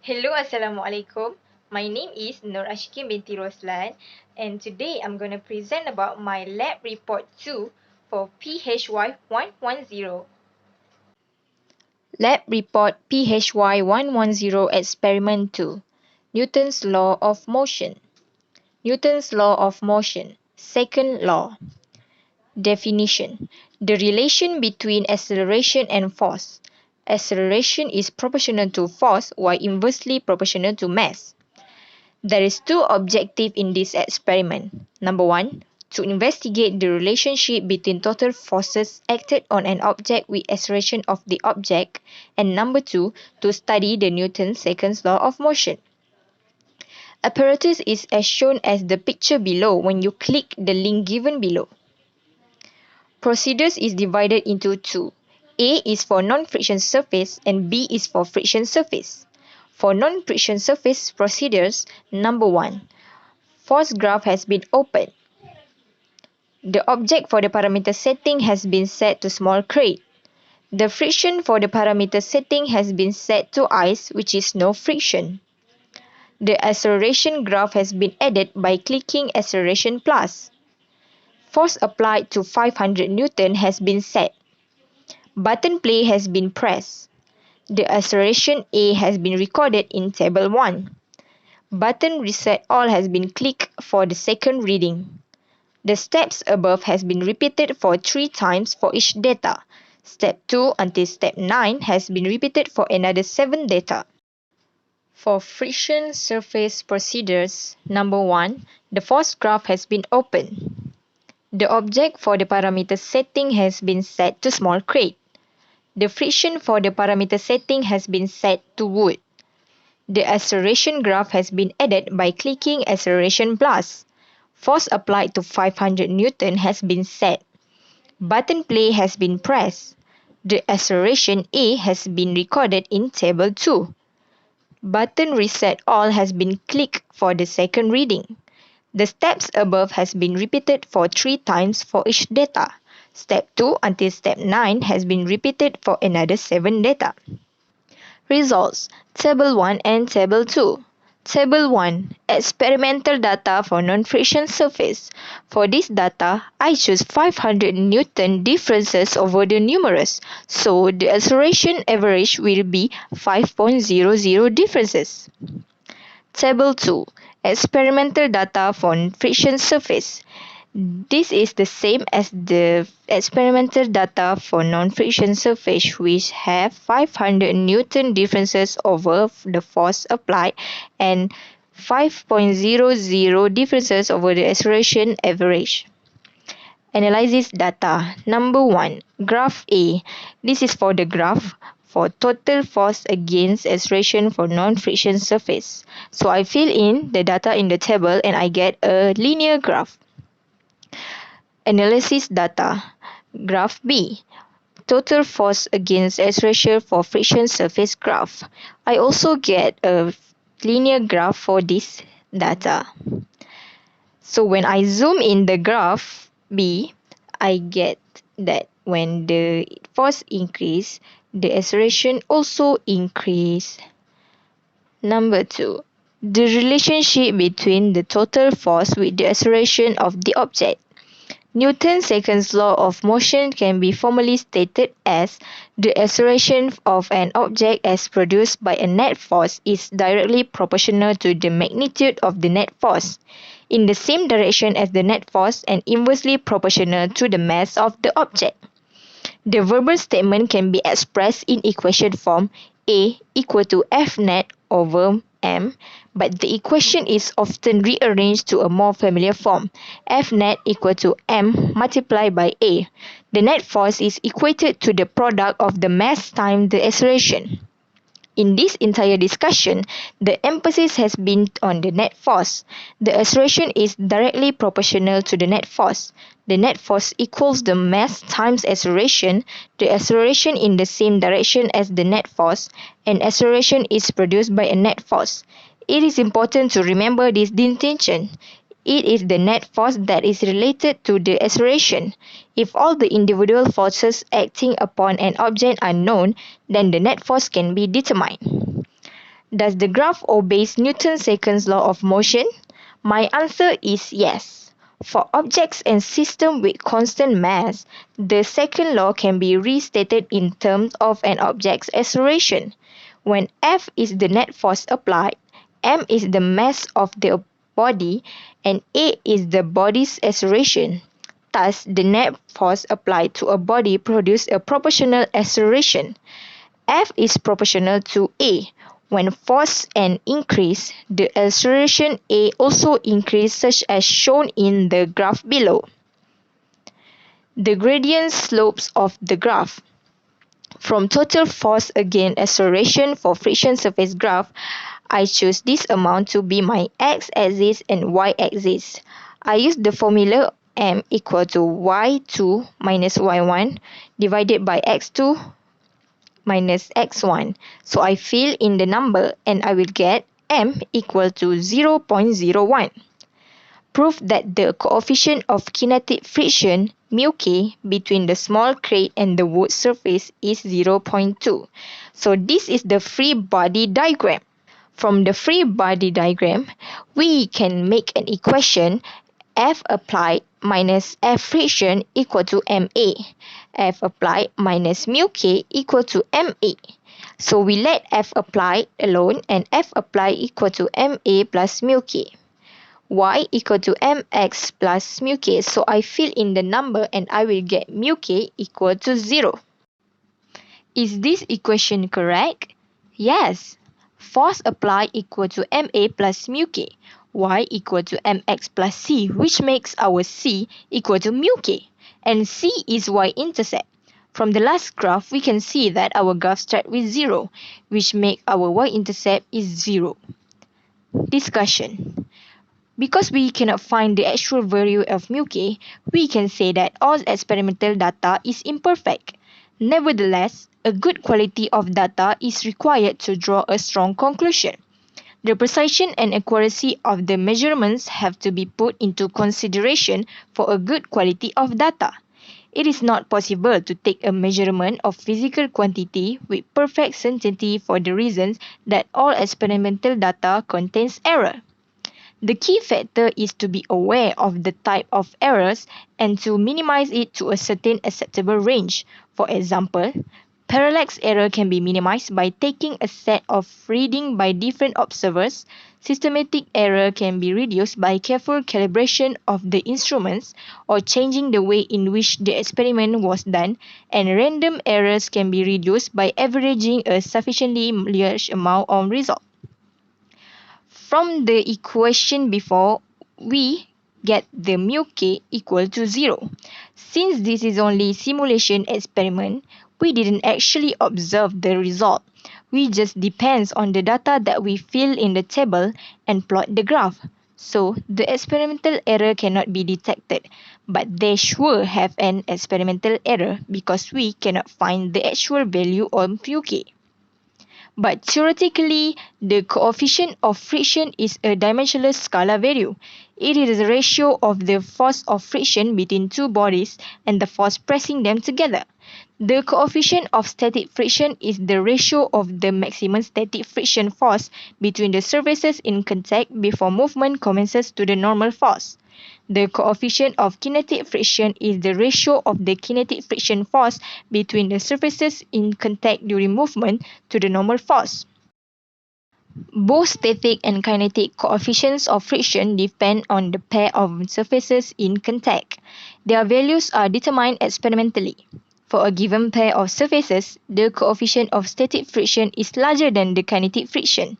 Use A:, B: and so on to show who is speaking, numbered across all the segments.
A: Hello, Assalamualaikum. My name is Nur Ashikin binti Roslan, and today I'm going to present about my lab report 2 for PHY110. Lab report PHY110 experiment 2. Newton's law of motion. Newton's law of motion. Second law. Definition: the relation between acceleration and force. Acceleration is proportional to force while inversely proportional to mass. There is two objectives in this experiment. Number one, to investigate the relationship between total forces acted on an object with acceleration of the object, and number two, to study the Newton's second law of motion. Apparatus is as shown as the picture below when you click the link given below. Procedures is divided into two. A is for non-friction surface and B is for friction surface. For non-friction surface procedures, number 1. Force graph has been opened. The object for the parameter setting has been set to small crate. The friction for the parameter setting has been set to ice, which is no friction. The acceleration graph has been added by clicking acceleration plus. Force applied to 500 Newton has been set. Button play has been pressed. The acceleration A has been recorded in table 1. Button reset all has been clicked for the second reading. The steps above has been repeated for 3 times for each data. Step 2 until step 9 has been repeated for another 7 data. For friction surface procedures, number 1, the force graph has been opened. The object for the parameter setting has been set to small crate. The friction for the parameter setting has been set to wood. The acceleration graph has been added by clicking acceleration plus. Force applied to 500 Newton has been set. Button play has been pressed. The acceleration A has been recorded in table 2. Button reset all has been clicked for the second reading. The steps above has been repeated for 3 times for each data. Step 2 until step 9 has been repeated for another 7 data. Results: Table 1 and Table 2. Table 1. Experimental data for non-friction surface. For this data, I choose 500 Newton differences over the numerous, so the acceleration average will be 5.00 differences. Table 2. Experimental data for friction surface. This is the same as the experimental data for non-friction surface, which have 500 Newton differences over the force applied and 5.00 differences over the acceleration average. Analysis data. Number 1. Graph A. This is for the graph for total force against acceleration for non-friction surface. So I fill in the data in the table and I get a linear graph. Analysis data. Graph B. Total force against acceleration for friction surface graph. I also get a linear graph for this data. So when I zoom in the graph B, I get that when the force increase, the acceleration also increase. Number 2. The relationship between the total force with the acceleration of the object. Newton's second law of motion can be formally stated as the acceleration of an object as produced by a net force is directly proportional to the magnitude of the net force in the same direction as the net force and inversely proportional to the mass of the object. The verbal statement can be expressed in equation form A equal to F net over M, but the equation is often rearranged to a more familiar form, F net equal to M multiplied by A. The net force is equated to the product of the mass times the acceleration. In this entire discussion, the emphasis has been on the net force. The acceleration is directly proportional to the net force. The net force equals the mass times acceleration, the acceleration in the same direction as the net force, and acceleration is produced by a net force. It is important to remember this distinction. It is the net force that is related to the acceleration. If all the individual forces acting upon an object are known, then the net force can be determined. Does the graph obey Newton's second law of motion? My answer is yes. For objects and systems with constant mass, the second law can be restated in terms of an object's acceleration. When F is the net force applied, m is the mass of the body, and a is the body's acceleration. Thus, the net force applied to a body produces a proportional acceleration. F is proportional to A. When force n increase, the acceleration A also increases such as shown in the graph below. The gradient slopes of the graph. From total force against acceleration for friction surface graph, I choose this amount to be my x-axis and y-axis. I use the formula m equal to y2 minus y1 divided by x2 minus x1. So I fill in the number and I will get m equal to 0.01. Prove that the coefficient of kinetic friction μk between the small crate and the wood surface is 0.2. So this is the free body diagram. From the free body diagram, we can make an equation F applied minus F friction equal to MA. F applied minus mu K equal to MA. So we let F applied alone and F applied equal to MA plus mu K. Y equal to mx plus mu K. So I fill in the number and I will get mu K equal to 0. Is this equation correct? Yes. Force applied equal to MA plus mu K. Y equal to mx plus c, which makes our c equal to mu K. And c is y-intercept. From the last graph, we can see that our graph starts with 0, which makes our y-intercept is 0. Discussion. Because we cannot find the actual value of mu K, we can say that all experimental data is imperfect. Nevertheless, a good quality of data is required to draw a strong conclusion. The precision and accuracy of the measurements have to be put into consideration for a good quality of data. It is not possible to take a measurement of physical quantity with perfect certainty for the reasons that all experimental data contains error. The key factor is to be aware of the type of errors and to minimize it to a certain acceptable range. For example, parallax error can be minimized by taking a set of readings by different observers. Systematic error can be reduced by careful calibration of the instruments or changing the way in which the experiment was done, and random errors can be reduced by averaging a sufficiently large amount of results. From the equation before, we get the mu K equal to 0. Since this is only simulation experiment, we didn't actually observe the result. We just depends on the data that we fill in the table and plot the graph. So, the experimental error cannot be detected, but they sure have an experimental error because we cannot find the actual value of mu K. But theoretically, the coefficient of friction is a dimensionless scalar value. It is the ratio of the force of friction between two bodies and the force pressing them together. The coefficient of static friction is the ratio of the maximum static friction force between the surfaces in contact before movement commences to the normal force. The coefficient of kinetic friction is the ratio of the kinetic friction force between the surfaces in contact during movement to the normal force. Both static and kinetic coefficients of friction depend on the pair of surfaces in contact. Their values are determined experimentally. For a given pair of surfaces, the coefficient of static friction is larger than the kinetic friction.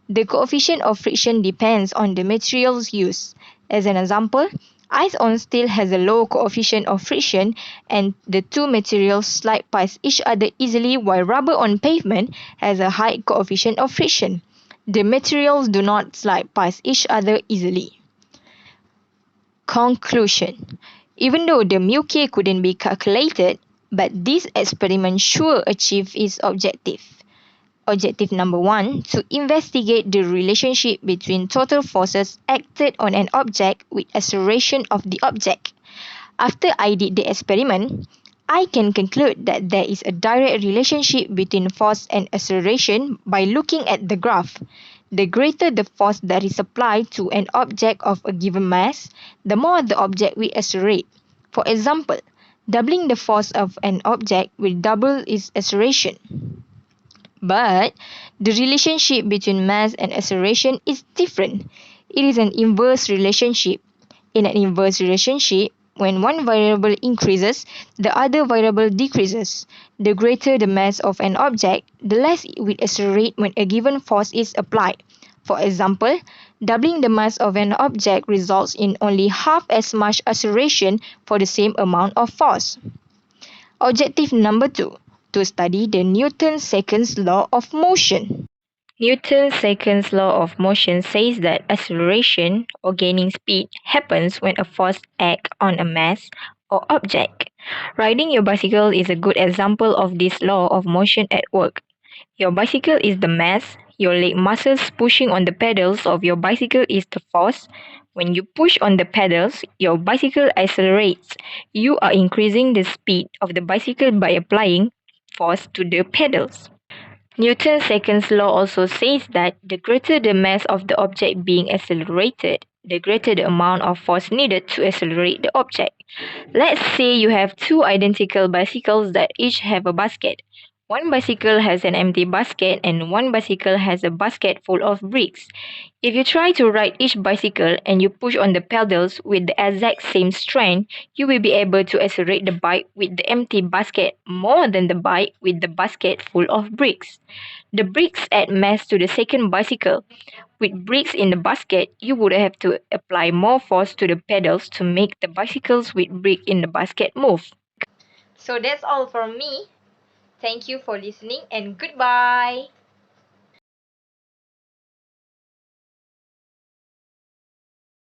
A: The coefficient of friction depends on the materials used. As an example, ice on steel has a low coefficient of friction and the two materials slide past each other easily, while rubber on pavement has a high coefficient of friction. The materials do not slide past each other easily. Conclusion. Even though the mu K couldn't be calculated, but this experiment sure achieved its objective. Objective number 1, to investigate the relationship between total forces acted on an object with acceleration of the object. After I did the experiment, I can conclude that there is a direct relationship between force and acceleration by looking at the graph. The greater the force that is applied to an object of a given mass, the more the object will accelerate. For example, doubling the force of an object will double its acceleration. But the relationship between mass and acceleration is different. It is an inverse relationship. In an inverse relationship, when one variable increases, the other variable decreases. The greater the mass of an object, the less it will accelerate when a given force is applied. For example, doubling the mass of an object results in only half as much acceleration for the same amount of force. Objective number 2, to study the Newton's second law of motion. Newton's second law of motion says that acceleration or gaining speed happens when a force acts on a mass or object. Riding your bicycle is a good example of this law of motion at work. Your bicycle is the mass, your leg muscles pushing on the pedals of your bicycle is the force. When you push on the pedals, your bicycle accelerates. You are increasing the speed of the bicycle by applying force to the pedals. Newton's second law also says that the greater the mass of the object being accelerated, the greater the amount of force needed to accelerate the object. Let's say you have two identical bicycles that each have a basket. One bicycle has an empty basket and one bicycle has a basket full of bricks. If you try to ride each bicycle and you push on the pedals with the exact same strength, you will be able to accelerate the bike with the empty basket more than the bike with the basket full of bricks. The bricks add mass to the second bicycle. With bricks in the basket, you would have to apply more force to the pedals to make the bicycles with brick in the basket move. So that's all from me. Thank you for listening and goodbye.